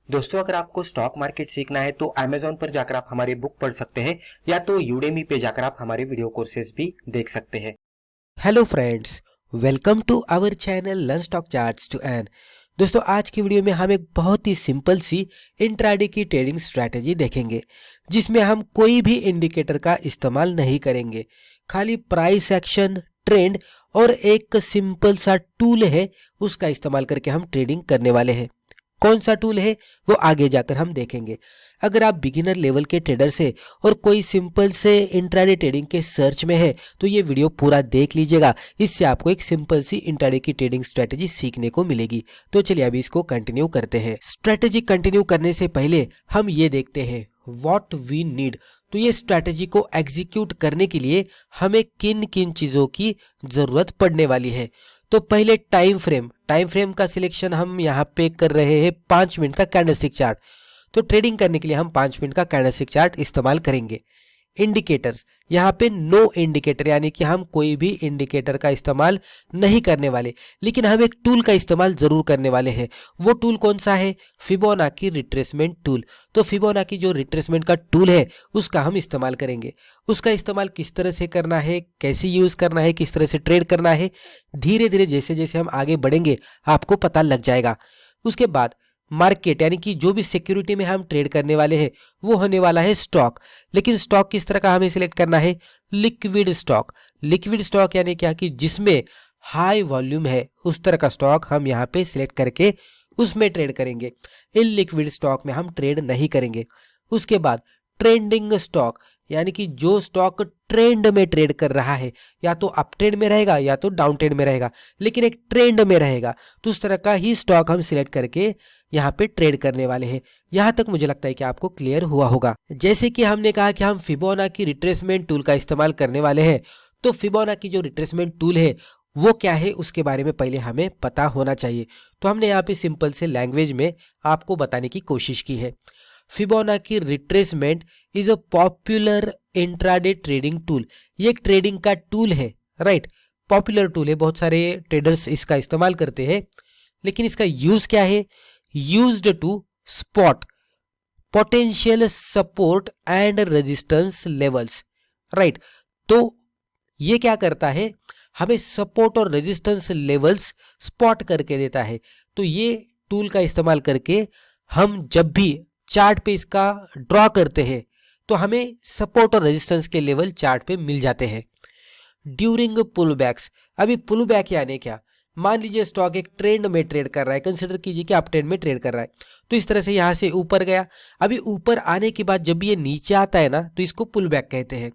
दोस्तों, अगर आपको स्टॉक मार्केट सीखना है तो Amazon पर जाकर आप हमारे बुक पढ़ सकते हैं या तो Udemy पे जाकर आप हमारे वीडियो कोर्सेज भी देख सकते हैं। Hello friends, welcome to our channel learn stock charts to earn. दोस्तों, आज की वीडियो में हम एक बहुत ही सिंपल सी इंट्राडे की ट्रेडिंग स्ट्रैटेजी देखेंगे जिसमें हम कोई भी इंडिकेटर का इस्तेमाल नहीं करेंगे। खाली प्राइस एक्शन, ट्रेंड और एक सिंपल सा टूल है उसका इस्तेमाल करके हम ट्रेडिंग करने वाले हैं। कौन सा टूल है वो आगे जाकर हम देखेंगे। अगर आप बिगिनर लेवल के ट्रेडर से और कोई सिंपल से इंट्राडे ट्रेडिंग के सर्च में है तो ये वीडियो पूरा देख लीजिएगा। इससे आपको एक सिंपल सी इंट्राडे की ट्रेडिंग स्ट्रेटेजी सीखने को मिलेगी। तो चलिए अभी इसको कंटिन्यू करते हैं। स्ट्रेटेजी कंटिन्यू करने से पहले हम ये देखते हैं व्हाट वी नीड। तो ये स्ट्रेटेजी को एग्जीक्यूट करने के लिए हमें किन किन चीजों की जरूरत पड़ने वाली है। तो पहले टाइम फ्रेम का सिलेक्शन हम यहाँ पे कर रहे हैं 5 मिनट का कैंडलस्टिक चार्ट। तो ट्रेडिंग करने के लिए हम 5 मिनट का कैंडलस्टिक चार्ट इस्तेमाल करेंगे। इंडिकेटर्स, यहाँ पे नो इंडिकेटर यानी कि हम कोई भी इंडिकेटर का इस्तेमाल नहीं करने वाले, लेकिन हम एक टूल का इस्तेमाल जरूर करने वाले हैं। वो टूल कौन सा है? Fibonacci retracement tool. तो फिबोनाची जो रिट्रेसमेंट का टूल है उसका हम इस्तेमाल करेंगे। उसका इस्तेमाल किस तरह से करना है, कैसे यूज करना है, किस तरह से ट्रेड करना है, धीरे धीरे जैसे जैसे हम आगे बढ़ेंगे आपको पता लग जाएगा। उसके बाद मार्केट यानी कि जो भी सिक्योरिटी में हम ट्रेड करने वाले हैं वो होने वाला है स्टॉक। लेकिन स्टॉक किस तरह का हमें सिलेक्ट करना है? Liquid stock. लिक्विड स्टॉक यानी क्या कि जिसमें हाई वॉल्यूम है उस तरह का स्टॉक हम यहाँ पे सिलेक्ट करके उसमें ट्रेड करेंगे। इनलिक्विड स्टॉक में हम ट्रेड नहीं करेंगे। उसके बाद ट्रेंडिंग स्टॉक यानी कि जो स्टॉक ट्रेंड में ट्रेड कर रहा है, या तो अप ट्रेंड में रहेगा या तो डाउन ट्रेंड में रहेगा, लेकिन एक ट्रेंड में रहेगा, तो उस तरह का ही स्टॉक हम सिलेक्ट करके यहाँ पे ट्रेड करने वाले हैं। यहाँ तक मुझे लगता है कि आपको क्लियर हुआ होगा। जैसे कि हमने कहा कि हम फिबोनाची रिट्रेसमेंट टूल का इस्तेमाल करने वाले हैं, तो फिबोनाची जो रिट्रेसमेंट टूल है वो क्या है उसके बारे में पहले हमें पता होना चाहिए। तो हमने यहाँ पे सिंपल से लैंग्वेज में आपको बताने की कोशिश की है। Fibonacci retracement is a popular intraday trading tool. ये एक ट्रेडिंग का टूल है, राइट। पॉपुलर टूल है, बहुत सारे ट्रेडर्स इसका इस्तेमाल करते हैं। लेकिन इसका यूज क्या है? Used to spot potential support and resistance levels, right. तो ये क्या करता है? हमें सपोर्ट और रेजिस्टेंस लेवल्स स्पॉट करके देता है। तो ये टूल का इस्तेमाल करके हम जब भी चार्ट पे इसका ड्रॉ करते हैं तो हमें सपोर्ट और रेजिस्टेंस के लेवल चार्ट पे मिल जाते हैं। ड्यूरिंग पुल बैक्स, अभी पुल बैक यानी क्या? मान लीजिए स्टॉक एक ट्रेंड में ट्रेड कर रहा है, कंसिडर कीजिए कि आप ट्रेंड में ट्रेड कर रहा है, तो इस तरह से यहाँ से ऊपर गया। अभी ऊपर आने के बाद जब ये नीचे आता है ना तो इसको पुल बैक कहते हैं।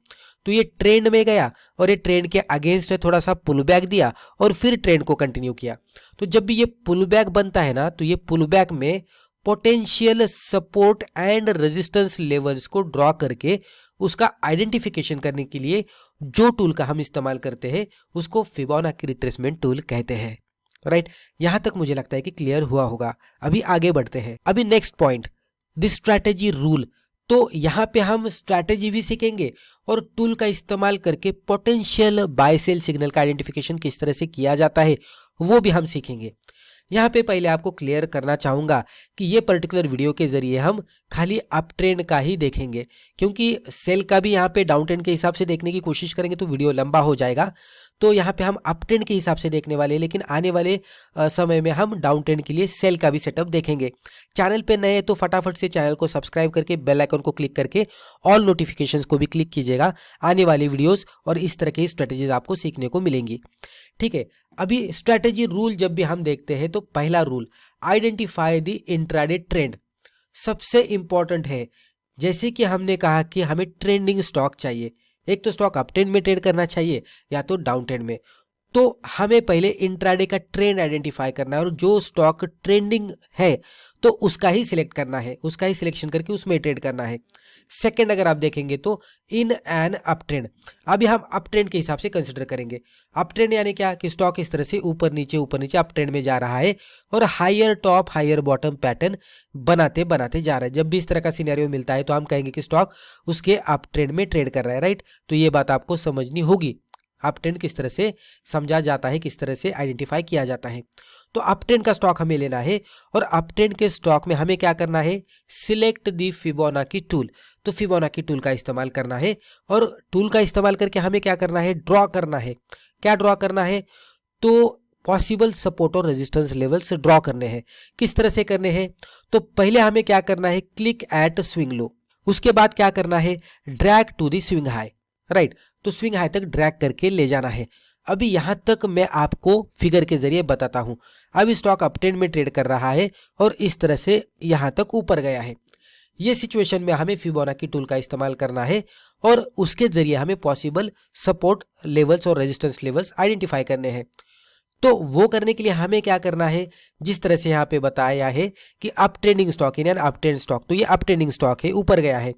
तो ये ट्रेंड में गया और ये ट्रेंड के अगेंस्ट थोड़ा सा पुल बैक दिया और फिर ट्रेंड को कंटिन्यू किया। तो जब भी ये पुल बैक बनता है ना तो ये पुल बैक में potential support and resistance levels को ड्रॉ करके उसका आइडेंटिफिकेशन करने के लिए जो टूल का हम इस्तेमाल करते हैं उसको फिबोनाची रिट्रेसमेंट टूल कहते हैं, राइट। यहां तक मुझे लगता है कि क्लियर हुआ होगा। अभी आगे बढ़ते हैं। अभी next point, the strategy rule. तो यहाँ पे हम स्ट्रैटेजी भी सीखेंगे और टूल का इस्तेमाल करके पोटेंशियल बाय सेल सिग्नल का आइडेंटिफिकेशन किस तरह से किया जाता है वो भी हम सीखेंगे। यहाँ पे पहले आपको क्लियर करना चाहूंगा कि ये पर्टिकुलर वीडियो के जरिए हम खाली अप ट्रेंड का ही देखेंगे, क्योंकि सेल का भी यहाँ पे डाउन ट्रेंड के हिसाब से देखने की कोशिश करेंगे तो वीडियो लंबा हो जाएगा। तो यहाँ पे हम अप ट्रेंड के हिसाब से देखने वाले हैं, लेकिन आने वाले समय में हम डाउन ट्रेंड के लिए सेल का भी सेटअप देखेंगे। चैनल पे नए हैं तो फटाफट से चैनल को सब्सक्राइब करके बेल आइकन को क्लिक करके ऑल नोटिफिकेशंस को भी क्लिक कीजिएगा। आने वाली वीडियोस और इस तरह की स्ट्रेटेजीज आपको सीखने को मिलेंगी, ठीक है। अभी स्ट्रैटेजी रूल जब भी हम देखते हैं तो पहला rule, identify the intraday trend, सबसे इंपॉर्टेंट है। जैसे कि हमने कहा कि हमें ट्रेंडिंग स्टॉक चाहिए, एक तो स्टॉक अप ट्रेंड में ट्रेड करना चाहिए या तो डाउन ट्रेंड में। तो हमें पहले इंट्राडे का ट्रेंड आइडेंटिफाई करना है और जो स्टॉक ट्रेंडिंग है तो उसका ही सिलेक्ट करना है, उसका ही सिलेक्शन करके उसमें ट्रेड करना है। सेकंड अगर आप देखेंगे तो इन एन अप ट्रेंड, अभी हम अप ट्रेंड के हिसाब से कंसिडर करेंगे। अप ट्रेंड यानी क्या कि स्टॉक इस तरह से ऊपर नीचे अप ट्रेंड में जा रहा है और higher top higher bottom pattern बनाते बनाते जा रहा है। जब भी इस तरह का सिनेरियो मिलता है तो हम कहेंगे कि स्टॉक उसके अप ट्रेंड में ट्रेड कर रहा है, राइट। तो ये बात आपको समझनी होगी, अप ट्रेंड किस तरह से समझा जाता है, किस तरह से आइडेंटिफाई किया जाता है। तो अप ट्रेंड का स्टॉक हमें लेना है और अप ट्रेंड के स्टॉक में हमें क्या करना है, सिलेक्ट दी फिबोनाची टूल। तो फिबोनाची टूल का इस्तेमाल करना है और टूल का इस्तेमाल करके हमें क्या करना है, ड्रॉ करना है। क्या ड्रॉ करना है, तो पॉसिबल सपोर्ट और रेजिस्टेंस लेवल्स ड्रॉ करने हैं। किस तरह से करने हैं, तो पहले हमें क्या करना है, क्लिक एट स्विंग लो, उसके बाद क्या करना है, drag to the swing high, right. तो स्विंग हाई तक ड्रैग करके ले जाना है। अभी यहां तक मैं आपको फिगर के जरिए बताता हूं। अब स्टॉक अप ट्रेंड में ट्रेड कर रहा है और इस तरह से यहां तक ऊपर गया है। ये सिचुएशन में हमें फिबोनाची टूल का इस्तेमाल करना है और उसके जरिए हमें पॉसिबल सपोर्ट लेवल्स और रेजिस्टेंस लेवल्स आइडेंटिफाई करने हैं। तो वो करने के लिए हमें क्या करना है, जिस तरह से यहाँ पे बताया है कि up trending stock in an up trend stock, तो ये अप ट्रेंडिंग स्टॉक है, ऊपर गया है।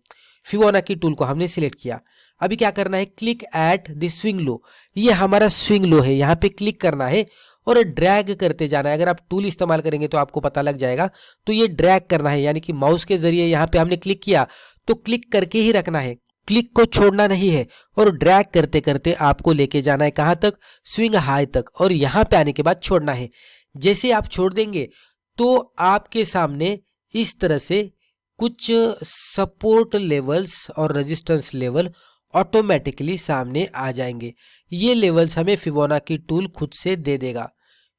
फिबोनाची टूल को हमने सिलेक्ट किया। अभी क्या करना है, click at the swing low, ये हमारा स्विंग लो है, यहाँ पे क्लिक करना है और ड्रैग करते जाना है। अगर आप टूल इस्तेमाल करेंगे तो आपको पता लग जाएगा। तो ये ड्रैग करना है, यानी कि माउस के जरिए यहाँ पे हमने क्लिक किया तो क्लिक करके ही रखना है, क्लिक को छोड़ना नहीं है और ड्रैग करते करते आपको लेके जाना है कहां तक, स्विंग हाई तक, और यहां पे आने के बाद छोड़ना है। जैसे आप छोड़ देंगे तो आपके सामने इस तरह से कुछ सपोर्ट लेवल्स और रेजिस्टेंस लेवल ऑटोमेटिकली सामने आ जाएंगे। ये लेवल्स हमें फिबोनाची टूल खुद से दे देगा।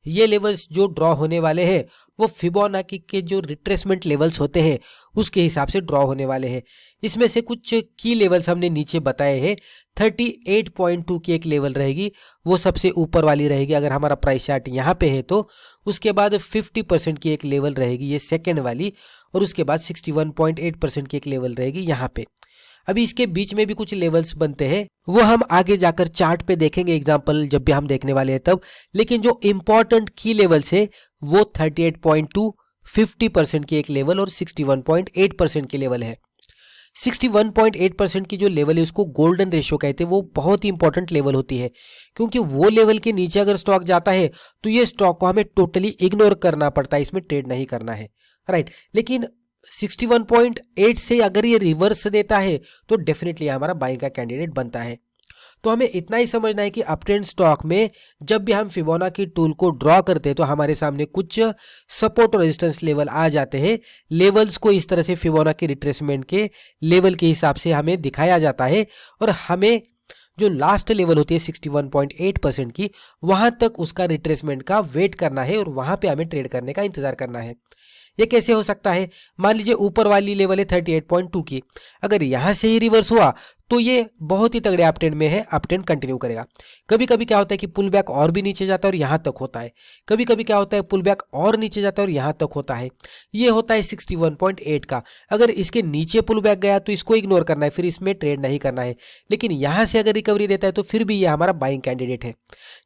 ये लेवल्स जो ड्रॉ होने वाले हैं वो फिबोनाची के जो रिट्रेसमेंट लेवल्स होते हैं उसके हिसाब से ड्रॉ होने वाले हैं। इसमें से कुछ की लेवल्स हमने नीचे बताए हैं। 38.2 की एक लेवल रहेगी, वो सबसे ऊपर वाली रहेगी अगर हमारा प्राइस चार्ट यहाँ पे है तो। उसके बाद 50% की एक लेवल रहेगी, ये सेकेंड वाली, और उसके बाद 61.8% की एक लेवल रहेगी यहाँ पे। अभी इसके बीच में भी कुछ लेवल्स बनते हैं, वो हम आगे जाकर चार्ट पे देखेंगे, एग्जांपल जब भी हम देखने वाले हैं तब। लेकिन जो इंपॉर्टेंट की लेवल्स है वो 38.2, 50% की एक लेवल और 61.8% की लेवल है। 61.8% की जो लेवल है उसको गोल्डन रेशियो कहते हैं। वो बहुत ही इंपॉर्टेंट लेवल होती है, क्योंकि वो लेवल के नीचे अगर स्टॉक जाता है तो ये स्टॉक को हमें टोटली इग्नोर करना पड़ता है, इसमें ट्रेड नहीं करना है, राइट। लेकिन 61.8 से अगर ये रिवर्स देता है तो डेफिनेटली हमारा बाइंग का कैंडिडेट बनता है। तो हमें इतना ही समझना है कि अप ट्रेंड स्टॉक में जब भी हम फिबोनाची टूल को ड्रॉ करते हैं तो हमारे सामने कुछ सपोर्ट और रेजिस्टेंस लेवल आ जाते हैं। लेवल्स को इस तरह से फिबोनाची रिट्रेसमेंट के लेवल के हिसाब से हमें दिखाया जाता है और हमें जो लास्ट लेवल होती है 61.8% की, वहां तक उसका रिट्रेसमेंट का वेट करना है और वहां पे हमें ट्रेड करने का इंतजार करना है। ये कैसे हो सकता है, मान लीजिए ऊपर वाली लेवल है 38.2 की, अगर यहां से ही रिवर्स हुआ तो ये बहुत ही तगड़े अप ट्रेंड में है, अप ट्रेंड कंटिन्यू करेगा। कभी कभी क्या होता है कि पुल बैक और भी नीचे जाता है और यहां तक होता है, कभी कभी क्या होता है पुल बैक और नीचे जाता है और यहां तक होता है। ये होता है 61.8 का। अगर इसके नीचे पुल बैक गया तो इसको इग्नोर करना है, फिर इसमें ट्रेड नहीं करना है। लेकिन यहां से अगर रिकवरी देता है तो फिर भी ये हमारा बाइंग कैंडिडेट है।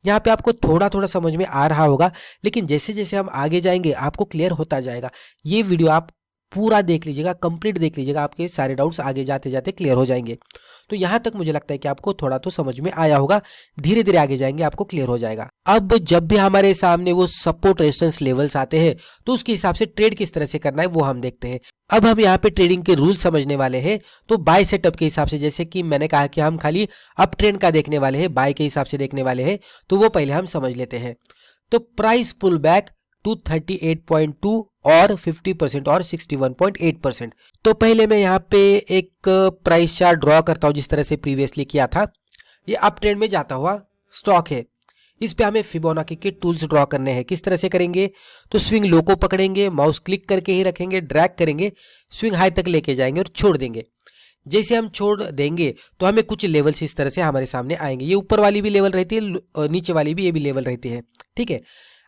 यहाँ पे आपको थोड़ा थोड़ा समझ में आ रहा होगा, लेकिन जैसे जैसे हम आगे जाएंगे आपको क्लियर होता जाएगा। ये वीडियो आप पूरा देख लीजिएगा, कंप्लीट देख लीजिएगा, आपके सारे डाउट्स आगे जाते जाते क्लियर हो जाएंगे। तो यहां तक मुझे लगता है कि आपको थोड़ा तो समझ में आया होगा, धीरे धीरे आगे जाएंगे आपको क्लियर हो जाएगा। अब जब भी हमारे सामने वो सपोर्ट रेजिस्टेंस लेवल्स आते हैं तो उसके हिसाब से ट्रेड किस तरह से करना है वो हम देखते हैं। अब हम यहाँ पे ट्रेडिंग के रूल समझने वाले हैं। तो बाय सेटअप के हिसाब से, जैसे कि मैंने कहा कि हम खाली अप ट्रेंड का देखने वाले हैं, बाय के हिसाब से देखने वाले हैं, तो वो पहले हम समझ लेते हैं। तो प्राइस पुल बैक टू 38.2 और 50% और 61.8%। तो पहले मैं यहाँ पे एक प्राइस चार्ट ड्रॉ करता हूँ जिस तरह से प्रीवियसली किया था। ये अप ट्रेंड में जाता हुआ स्टॉक है, इस पे हमें फिबोनाची के टूल्स ड्रॉ करने हैं। किस तरह से करेंगे, तो स्विंग लो को पकड़ेंगे, माउस क्लिक करके ही रखेंगे, ड्रैग करेंगे, स्विंग हाई तक लेके जाएंगे और छोड़ देंगे। जैसे हम छोड़ देंगे तो हमें कुछ लेवल्स इस तरह से हमारे सामने आएंगे। ये ऊपर वाली भी लेवल रहती है, नीचे वाली भी, ये भी लेवल रहती है, ठीक है।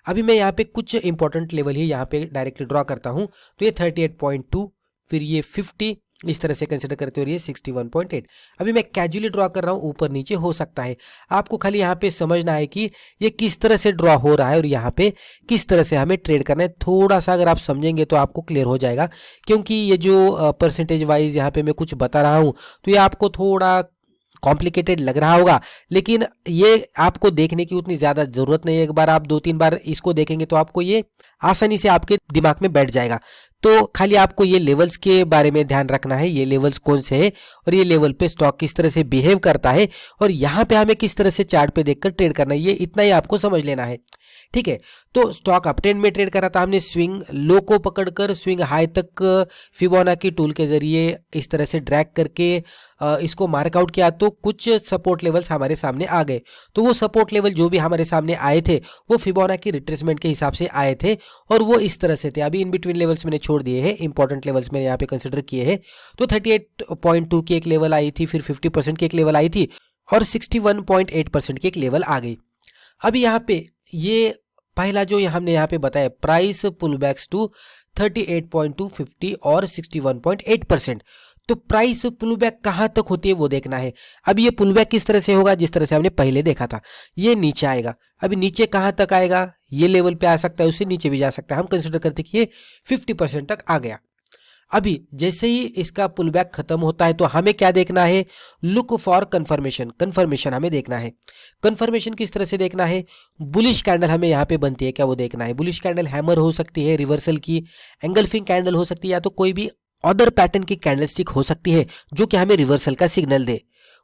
अभी मैं यहाँ पे कुछ इंपॉर्टेंट लेवल ही यहाँ पे डायरेक्टली ड्रॉ करता हूँ। तो ये 38.2, फिर ये 50, इस तरह से कंसिडर करते हो, ये 61.8। अभी मैं कैजुअली ड्रॉ कर रहा हूँ, ऊपर नीचे हो सकता है। आपको खाली यहाँ पे समझना है कि ये किस तरह से ड्रॉ हो रहा है और यहाँ पे किस तरह से हमें ट्रेड करना है। थोड़ा सा अगर आप समझेंगे तो आपको क्लियर हो जाएगा, क्योंकि ये जो परसेंटेज वाइज यहाँ पे मैं कुछ बता रहा हूँ तो ये आपको थोड़ा कॉम्प्लिकेटेड लग रहा होगा, लेकिन ये आपको देखने की उतनी ज़्यादा ज़रूरत नहीं है। एक बार आप 2-3 बार इसको देखेंगे तो आपको ये आसानी से आपके दिमाग में बैठ जाएगा। तो खाली आपको ये लेवल्स के बारे में ध्यान रखना है, ये लेवल्स कौन से हैं और ये लेवल पे स्टॉक किस तरह से बिहेव करता है और यहाँ पे हमें किस तरह से चार्ट पे देखकर ट्रेड करना है, ये इतना ही आपको समझ लेना है। ठीक है। तो स्टॉक अप ट्रेंड में ट्रेड करा था, हमने स्विंग लो को पकड़कर स्विंग हाई तक फिबोनाची टूल के जरिए इस तरह से ड्रैग करके इसको मार्कआउट किया, तो कुछ सपोर्ट लेवल्स हमारे सामने आ गए। तो वो सपोर्ट लेवल जो भी हमारे सामने आए थे वो फिबोनाची रिट्रेसमेंट के हिसाब से आए थे और वो इस तरह से थे। अभी इन बिटवीन लेवल्स मैंने छोड़ दिए हैं, इंपॉर्टेंट लेवल्स मैंने यहाँ पे कंसिडर किए हैं। तो 38.2 की एक लेवल आई थी, फिर 50% की एक लेवल आई थी और 61.8% की एक लेवल आ गई। अभी यहाँ पे ये पहला जो हमने यहाँ पे बताया, प्राइस पुल बैक्स टू 38.2, 50 और 61.8%। तो प्राइस पुल बैक कहाँ तक होती है वो देखना है। अब ये पुल बैक किस तरह से होगा, जिस तरह से हमने पहले देखा था, ये नीचे आएगा। अभी नीचे कहाँ तक आएगा, ये लेवल पे आ सकता है, उससे नीचे भी जा सकता है। हम कंसिडर करते कि ये 50% तक आ गया। अभी जैसे ही इसका पुल बैक खत्म होता है तो हमें क्या देखना है, लुक फॉर कंफर्मेशन। कंफर्मेशन हमें देखना है। कंफर्मेशन किस तरह से देखना है, बुलिश कैंडल हमें यहाँ पे बनती है क्या वो देखना है। बुलिश कैंडल हैमर हो सकती है, रिवर्सल की एंगल्फिंग कैंडल हो सकती है, या तो कोई भी अदर पैटर्न की कैंडलस्टिक हो सकती है जो कि हमें रिवर्सल का सिग्नल दे।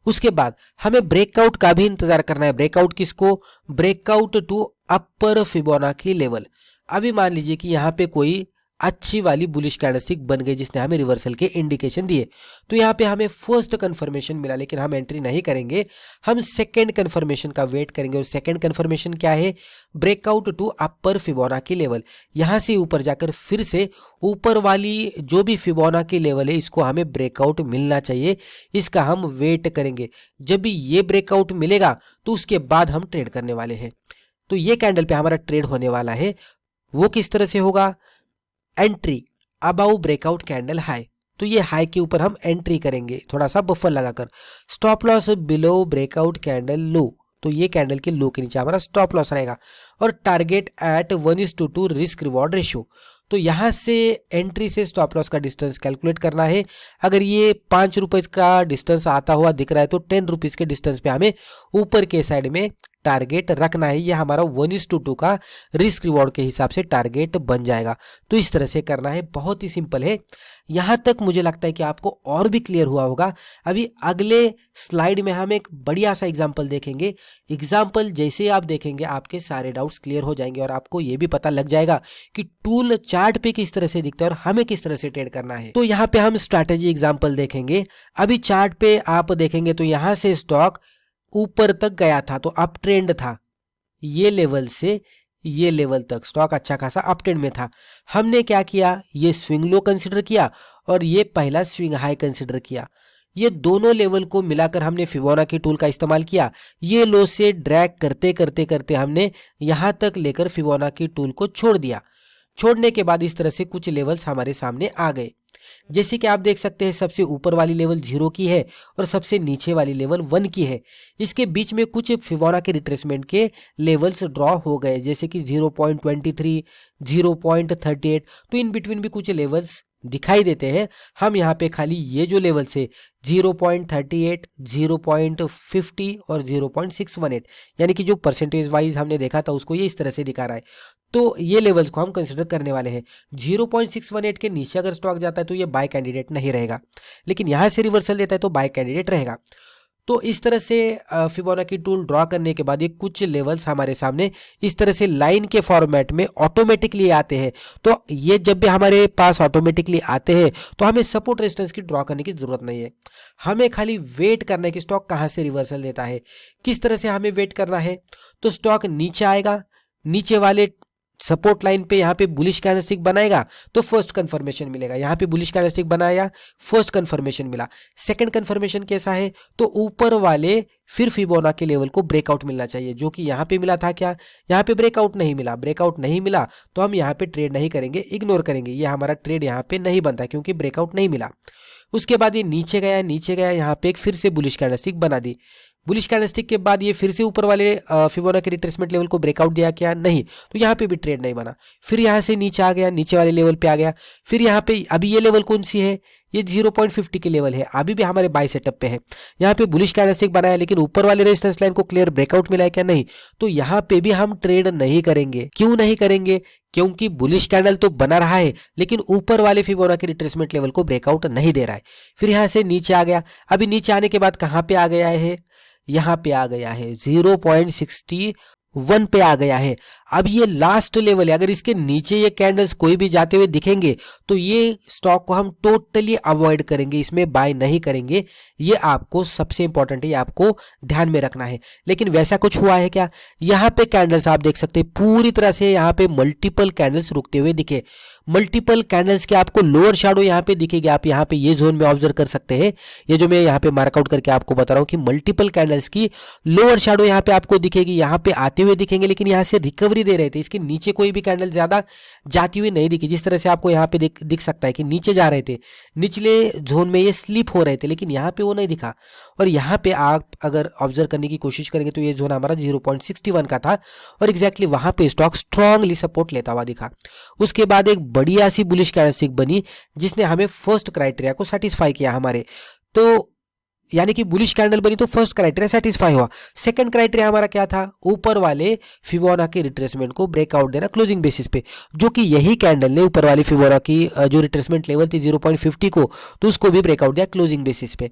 उसके बाद हमें ब्रेकआउट का भी इंतजार करना है। ब्रेकआउट किसको, breakout to upper Fibonacci level. अभी मान लीजिए कि यहाँ पे कोई अच्छी वाली बुलिश कैंडलस्टिक बन गई जिसने हमें रिवर्सल के इंडिकेशन दिए, तो यहाँ पे हमें फर्स्ट कंफर्मेशन मिला, लेकिन हम एंट्री नहीं करेंगे, हम सेकंड कंफर्मेशन का वेट करेंगे। और सेकंड कंफर्मेशन क्या है, breakout to upper Fibonacci level. यहाँ से ऊपर जाकर फिर से ऊपर वाली जो भी फिबोनाची लेवल है इसको हमें ब्रेकआउट मिलना चाहिए, इसका हम वेट करेंगे। जब भी ये ब्रेकआउट मिलेगा तो उसके बाद हम ट्रेड करने वाले हैं। तो ये कैंडल पे हमारा ट्रेड होने वाला है। वो किस तरह से होगा, entry above breakout candle high, तो ये हाई के ऊपर हम एंट्री करेंगे थोड़ा सा बफर लगाकर। Stop loss below breakout candle low, तो ये कैंडल के लो के नीचे हमारा स्टॉप लॉस रहेगा। और target at 1:2 risk reward ratio, तो यहाँ से एंट्री से स्टॉप लॉस का डिस्टेंस कैलकुलेट करना है। अगर ये 5 रुपए का डिस्टेंस आता हुआ दिख रहा है तो 10 रुपीज के डिस्टेंस पे हमें ऊपर के साइड में टारगेट रखना है। ये हमारा 1:2 का रिस्क रिवॉर्ड के हिसाब से टारगेट बन जाएगा। तो इस तरह से करना है, बहुत ही सिंपल है। यहाँ तक मुझे लगता है कि आपको और भी क्लियर हुआ होगा। अभी अगले स्लाइड में हम एक बढ़िया सा एग्जाम्पल देखेंगे। एग्जाम्पल जैसे ही आप देखेंगे आपके सारे डाउट्स क्लियर हो जाएंगे और आपको ये भी पता लग जाएगा कि टूल चार्ट पे किस तरह से दिखता है और हमें किस तरह से ट्रेड करना है। तो यहाँ पे हम स्ट्रैटेजी एग्जाम्पल देखेंगे। अभी चार्ट पे आप देखेंगे तो यहाँ से स्टॉक ऊपर तक गया था, तो अप ट्रेंड था, ये लेवल से ये लेवल तक स्टॉक अच्छा खासा अप ट्रेंड में था। हमने क्या किया, ये स्विंग लो कंसिडर किया और ये पहला स्विंग हाई कंसिडर किया। ये दोनों लेवल को मिलाकर हमने फिबोनाची टूल का इस्तेमाल किया। ये लो से ड्रैग करते करते करते हमने यहां तक लेकर फिबोनाची टूल को छोड़ दिया। छोड़ने के बाद इस तरह से कुछ लेवल्स हमारे सामने आ गए। जैसे कि आप देख सकते हैं सबसे ऊपर वाली लेवल 0 की है और सबसे नीचे वाली लेवल 1 की है। इसके बीच में कुछ फिबोनाची रिट्रेसमेंट के लेवल्स ड्रॉ हो गए, जैसे कि 0.23, 0.38। तो इन बिटवीन भी कुछ लेवल्स दिखाई देते हैं। हम यहाँ पे खाली ये जो लेवल से 0.38, 0.50 और 0.618 यानी कि जो परसेंटेज वाइज हमने देखा था उसको ये इस तरह से दिखा रहा है। तो ये लेवल्स को हम कंसिडर करने वाले हैं। 0.618 के नीचे अगर स्टॉक जाता है तो ये बाय कैंडिडेट नहीं रहेगा, लेकिन यहाँ से रिवर्सल देता है तो बाय कैंडिडेट रहेगा। तो इस तरह से फिबोनाची टूल ड्रॉ करने के बाद ये कुछ लेवल्स हमारे सामने इस तरह से लाइन के फॉर्मेट में ऑटोमेटिकली आते हैं। तो ये जब भी हमारे पास ऑटोमेटिकली आते हैं तो हमें सपोर्ट रेजिस्टेंस की ड्रॉ करने की जरूरत नहीं है। हमें खाली वेट करना है कि स्टॉक कहाँ से रिवर्सल देता है। किस तरह से हमें वेट करना है, तो स्टॉक नीचे आएगा, नीचे वाले सपोर्ट लाइन पे यहाँ पे बुलिश कैंडलस्टिक बनाएगा तो फर्स्ट कंफर्मेशन मिलेगा। यहाँ पे बुलिश कैंडलस्टिक बनाया, फर्स्ट कंफर्मेशन मिला। सेकंड कंफर्मेशन कैसा है, तो ऊपर वाले फिर फिबोनाची लेवल को ब्रेकआउट मिलना चाहिए, जो कि यहाँ पे मिला था। क्या यहाँ पे ब्रेकआउट नहीं मिला, ब्रेकआउट नहीं मिला तो हम यहाँ पे ट्रेड नहीं करेंगे, इग्नोर करेंगे। ये हमारा ट्रेड यहाँ पे नहीं बनता क्योंकि ब्रेकआउट नहीं मिला। उसके बाद ये नीचे गया, नीचे गया, यहाँ पे एक फिर से बुलिश कैंडलस्टिक बना दी। बुलिश कैंडलस्टिक के बाद ये फिर से ऊपर वाले फिबोनाची रिट्रेसमेंट लेवल को ब्रेकआउट दिया, क्या नहीं, तो यहाँ पे भी ट्रेड नहीं बना। फिर यहाँ से नीचे आ गया, नीचे वाले लेवल पे आ गया। फिर यहाँ पे अभी ये लेवल कौन सी है, ये 0.50 की लेवल है, अभी भी हमारे बाय सेटअप पे है। यहाँ पे बुलिश कैंडलस्टिक बनाया लेकिन ऊपर वाले रेजिस्टेंस लाइन को क्लियर ब्रेकआउट मिला है क्या, नहीं, तो यहाँ पे भी हम ट्रेड नहीं करेंगे। क्यों नहीं करेंगे, क्योंकि बुलिश कैंडल तो बना रहा है लेकिन ऊपर वाले फिबोनाची रिट्रेसमेंट लेवल को ब्रेकआउट नहीं दे रहा है। फिर यहाँ से नीचे आ गया। अभी नीचे आने के बाद कहाँ पे आ गया है, यहाँ पे आ गया है 0.60 1 पे आ गया है। अब ये लास्ट लेवल है, अगर इसके नीचे ये कैंडल्स कोई भी जाते हुए दिखेंगे तो ये स्टॉक को हम टोटली अवॉइड करेंगे, इसमें बाय नहीं करेंगे। ये आपको सबसे इंपॉर्टेंट है, ये आपको ध्यान में रखना है। लेकिन वैसा कुछ हुआ है क्या? यहाँ पे कैंडल्स आप देख सकते हैं पूरी तरह से यहाँ पे मल्टीपल कैंडल्स रुकते हुए दिखे। मल्टीपल कैंडल्स के आपको लोअर शैडो यहाँ पे दिखेगी, आप यहाँ पे ये जोन में ऑब्जर्व कर सकते हैं। ये जो मैं यहाँ पे मार्कआउट करके आपको बता रहा हूँ कि मल्टीपल कैंडल्स की लोअर शैडो यहाँ पे आपको दिखेगी, यहाँ पे आते हुए दिखेंगे, लेकिन यहाँ से रिकवरी दे रहे थे। इसके नीचे कोई भी कैंडल ज्यादा जाती हुई नहीं दिखी, जिस तरह से आपको यहाँ पे दिख सकता है कि नीचे जा रहे थे, निचले जोन में ये स्लिप हो रहे थे, लेकिन यहाँ पे वो नहीं दिखा। और यहाँ पे आप अगर ऑब्जर्व करने की कोशिश करेंगे तो ये जोन हमारा 0.61 का था और एग्जैक्टली वहां पे स्टॉक स्ट्रांगली सपोर्ट लेता हुआ दिखा। उसके बाद एक बढ़िया सी बुलिश कैंडलस्टिक बनी जिसने हमें फर्स्ट क्राइटेरिया को सेटिस्फाई किया हमारे, तो यानी कि बुलिश कैंडल बनी तो फर्स्ट क्राइटेरिया सेटिस्फाई हुआ। सेकंड क्राइटेरिया हमारा क्या था? ऊपर वाले फिबोनाची रिट्रेसमेंट को ब्रेकआउट देना क्लोजिंग बेसिस पे, जो कि यही कैंडल ने ऊपर वाली फिबोनाची जो रिट्रेसमेंट लेवल थी 0.50 को, तो उसको भी ब्रेकआउट दिया क्लोजिंग बेसिस पे।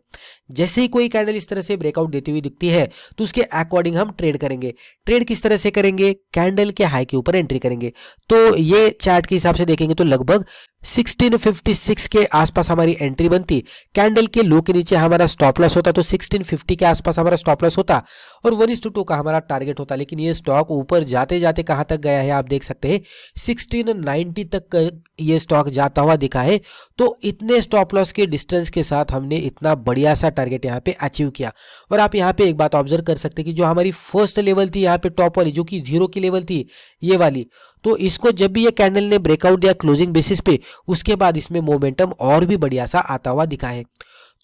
जैसे ही कोई कैंडल इस तरह से ब्रेकआउट देती हुई दिखती है तो उसके अकॉर्डिंग हम ट्रेड करेंगे। ट्रेड किस तरह से करेंगे? कैंडल के हाई के ऊपर एंट्री करेंगे। तो ये चार्ट के हिसाब से देखेंगे तो लगभग 1656 के आसपास हमारी एंट्री बनती। कैंडल के लो के नीचे हमारा स्टॉप लॉस होता तो 1650 के आसपास हमारा स्टॉप लॉस होता और 1:2 का हमारा टारगेट होता। लेकिन ये स्टॉक ऊपर जाते जाते कहां तक गया है आप देख सकते हैं, 1690 तक ये स्टॉक जाता हुआ दिखा है। तो इतने स्टॉप लॉस के डिस्टेंस के साथ हमने इतना बढ़िया सा टारगेट यहाँ पे अचीव किया। और आप यहाँ पे एक बात ऑब्जर्व कर सकते हैं कि जो हमारी फर्स्ट लेवल थी यहाँ पे टॉप वाली, जो कि 0 की लेवल थी ये वाली, तो इसको जब भी ये कैंडल ने ब्रेकआउट दिया क्लोजिंग बेसिस पे, उसके बाद इसमें मोमेंटम और भी बढ़िया सा आता हुआ दिखा है।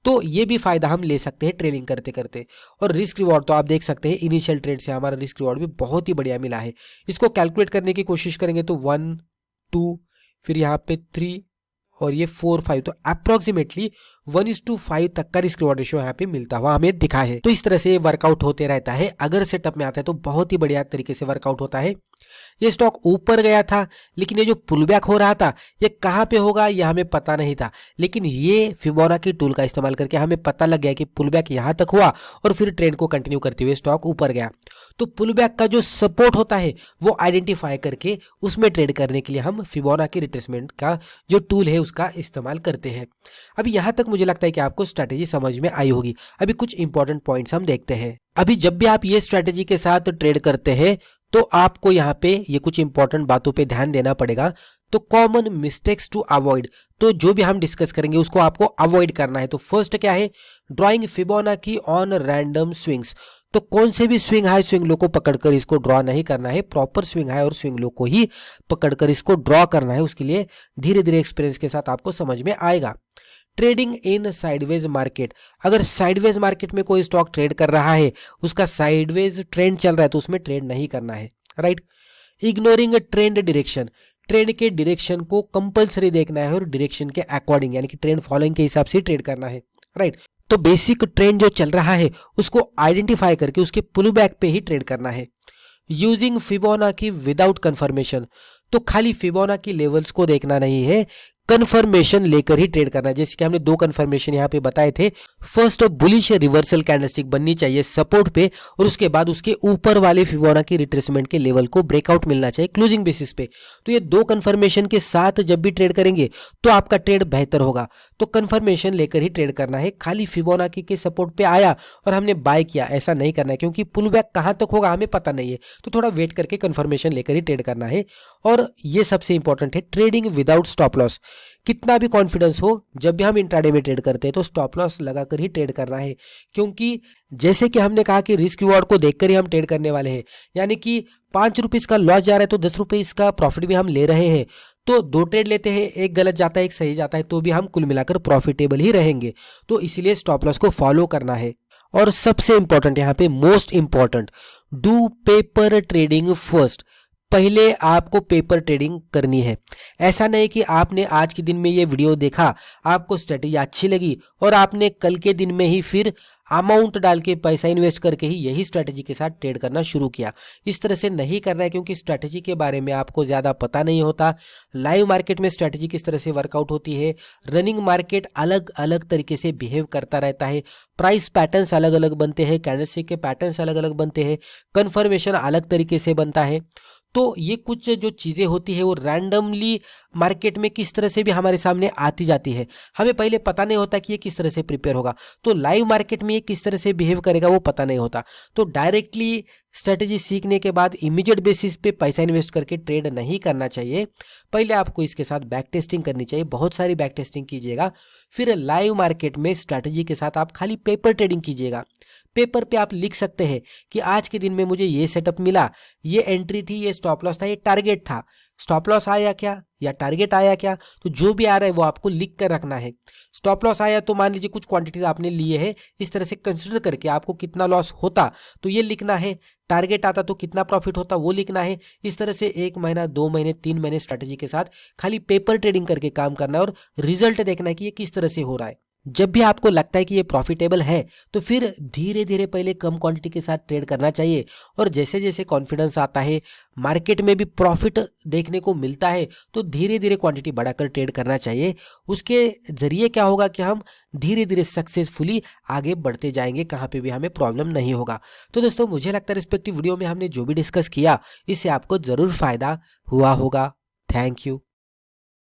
तो ये भी फायदा हम ले सकते हैं ट्रेडिंग करते करते। और रिस्क रिवॉर्ड तो आप देख सकते हैं इनिशियल ट्रेड से हमारा रिस्क रिवॉर्ड भी बहुत ही बढ़िया मिला है। इसको कैलकुलेट करने की कोशिश करेंगे तो 1 2 फिर यहाँ पे 3 और ये 4 5, तो अप्रोक्सीमेटली 1:5 तक का रिस्क रिवॉर्ड रेशियो यहाँ पे मिलता हुआ हमें दिखा है। तो इस तरह से वर्कआउट होते रहता है। अगर सेटअप में आता है तो बहुत ही बढ़िया तरीके से वर्कआउट होता है। ये स्टॉक ऊपर गया था, लेकिन ये जो पुलबैक हो रहा था ये कहां पे होगा ये हमें पता नहीं था, लेकिन ये फिबोनाची टूल का इस्तेमाल करके हमें पता लग गया कि पुलबैक यहां तक हुआ और फिर ट्रेंड को कंटिन्यू करते हुए स्टॉक ऊपर गया। तो पुलबैक का जो सपोर्ट होता है वो आइडेंटिफाई करके उसमें ट्रेड करने के लिए हम फिबोनाची रिट्रेसमेंट का जो टूल है उसका इस्तेमाल करते हैं। अभी यहां तक मुझे लगता है कि आपको स्ट्रैटेजी समझ में आई होगी। अभी कुछ इंपॉर्टेंट पॉइंट्स हम देखते हैं। अभी जब भी आप ये स्ट्रैटेजी के साथ ट्रेड करते हैं तो आपको यहाँ पे ये कुछ इंपॉर्टेंट बातों पे ध्यान देना पड़ेगा। तो कॉमन मिस्टेक्स टू अवॉइड, तो जो भी हम डिस्कस करेंगे उसको आपको अवॉइड करना है। तो फर्स्ट क्या है? Drawing Fibonacci on random swings. तो कौन से भी स्विंग हाई स्विंग लो को पकड़कर इसको ड्रॉ नहीं करना है, प्रॉपर स्विंग हाई और स्विंग लो को ही पकड़कर इसको ड्रॉ करना है। उसके लिए धीरे धीरे एक्सपीरियंस के साथ आपको समझ में आएगा। ट्रेडिंग इन साइडवेज मार्केट, अगर साइडवेज मार्केट में कोई स्टॉक ट्रेड कर रहा है, उसका साइडवेज ट्रेंड चल रहा है तो उसमें ट्रेड नहीं करना है, right. Ignoring trend direction, trend के डायरेक्शन को कंपलसरी देखना है और डायरेक्शन के अकॉर्डिंग यानी कि ट्रेंड फॉलोइंग के हिसाब से ट्रेड करना है, राइट। तो बेसिक ट्रेंड जो चल रहा है उसको आइडेंटिफाई करके उसके पुल बैक पे ही ट्रेड करना है। यूजिंग फिबोनाची विदाउट कंफर्मेशन, तो खाली फिबोनाची लेवल्स को देखना नहीं है, कंफर्मेशन लेकर ही ट्रेड करना है। जैसे कि हमने 2 कंफर्मेशन यहाँ पे बताए थे। फर्स्ट बुलिश रिवर्सल कैंडलस्टिक बननी चाहिए सपोर्ट पे और उसके बाद उसके ऊपर वाले फिबोनाची रिट्रेसमेंट के लेवल को ब्रेकआउट मिलना चाहिए क्लोजिंग बेसिस पे। तो ये 2 कंफर्मेशन के साथ जब भी ट्रेड करेंगे तो आपका ट्रेड बेहतर होगा। तो कंफर्मेशन लेकर ही ट्रेड करना है। खाली फिबोनाची के सपोर्ट पे आया और हमने बाय किया ऐसा नहीं करना है, क्योंकि पुल बैक कहां तक होगा हमें पता नहीं है। तो थोड़ा वेट करके कंफर्मेशन लेकर ही ट्रेड करना है। और ये सबसे इंपॉर्टेंट है, ट्रेडिंग विदाउट स्टॉप लॉस। कितना भी कॉन्फिडेंस हो, जब भी हम इंट्राडे में ट्रेड करते हैं तो स्टॉप लॉस लगाकर ही ट्रेड करना है, क्योंकि जैसे कि हमने कहा कि रिस्क रिवॉर्ड को देखकर ही हम ट्रेड करने वाले हैं। यानी कि 5 रुपीज का लॉस जा रहा है तो 10 रुपीज का प्रॉफिट भी हम ले रहे हैं। तो 2 ट्रेड लेते हैं, एक गलत जाता है एक सही जाता है, तो भी हम कुल मिलाकर प्रॉफिटेबल ही रहेंगे। तो इसीलिए स्टॉप लॉस को फॉलो करना है। और सबसे इंपॉर्टेंट यहाँ पे most important, do paper trading first. पहले आपको पेपर ट्रेडिंग करनी है। ऐसा नहीं कि आपने आज के दिन में ये वीडियो देखा, आपको स्ट्रेटेजी अच्छी लगी और आपने कल के दिन में ही फिर अमाउंट डाल के पैसा इन्वेस्ट करके ही यही स्ट्रैटेजी के साथ ट्रेड करना शुरू किया। इस तरह से नहीं करना है क्योंकि स्ट्रैटेजी के बारे में आपको ज़्यादा पता नहीं होता। लाइव मार्केट में स्ट्रैटेजी किस तरह से वर्कआउट होती है, रनिंग मार्केट अलग अलग तरीके से बिहेव करता रहता है, प्राइस पैटर्न्स अलग अलग बनते हैं, कैंडलस्टिक के पैटर्न्स अलग अलग बनते हैं, कन्फर्मेशन अलग तरीके से बनता है। तो ये कुछ जो चीज़ें होती है वो रैंडमली मार्केट में किस तरह से भी हमारे सामने आती जाती है, हमें पहले पता नहीं होता कि ये किस तरह से प्रिपेयर होगा। तो लाइव मार्केट में ये किस तरह से बिहेव करेगा वो पता नहीं होता। तो डायरेक्टली स्ट्रेटेजी सीखने के बाद इमीडिएट बेसिस पे पैसा इन्वेस्ट करके ट्रेड नहीं करना चाहिए। पहले आपको इसके साथ बैक टेस्टिंग करनी चाहिए, बहुत सारी बैक टेस्टिंग कीजिएगा। फिर लाइव मार्केट में स्ट्रैटेजी के साथ आप खाली पेपर ट्रेडिंग कीजिएगा। पेपर पे आप लिख सकते हैं कि आज के दिन में मुझे ये सेटअप मिला, ये एंट्री थी, ये स्टॉप लॉस था, ये टारगेट था, स्टॉप लॉस आया क्या या टारगेट आया क्या। तो जो भी आ रहा है वो आपको लिख कर रखना है। स्टॉप लॉस आया तो मान लीजिए कुछ क्वांटिटीज आपने लिए हैं, इस तरह से कंसिडर करके आपको कितना लॉस होता तो ये लिखना है, टारगेट आता तो कितना प्रॉफिट होता वो लिखना है। इस तरह से 1 महीना 2 महीने 3 महीने स्ट्रैटेजी के साथ खाली पेपर ट्रेडिंग करके काम करना है और रिजल्ट देखना है कि ये किस तरह से हो रहा है। जब भी आपको लगता है कि ये प्रॉफिटेबल है तो फिर धीरे धीरे पहले कम क्वांटिटी के साथ ट्रेड करना चाहिए और जैसे जैसे कॉन्फिडेंस आता है, मार्केट में भी प्रॉफिट देखने को मिलता है तो धीरे धीरे क्वांटिटी बढ़ाकर ट्रेड करना चाहिए। उसके जरिए क्या होगा कि हम धीरे धीरे सक्सेसफुली आगे बढ़ते जाएंगे, कहाँ पे भी हमें प्रॉब्लम नहीं होगा। तो दोस्तों मुझे लगता है रिस्पेक्टिव वीडियो में हमने जो भी डिस्कस किया इससे आपको ज़रूर फायदा हुआ होगा। Thank you.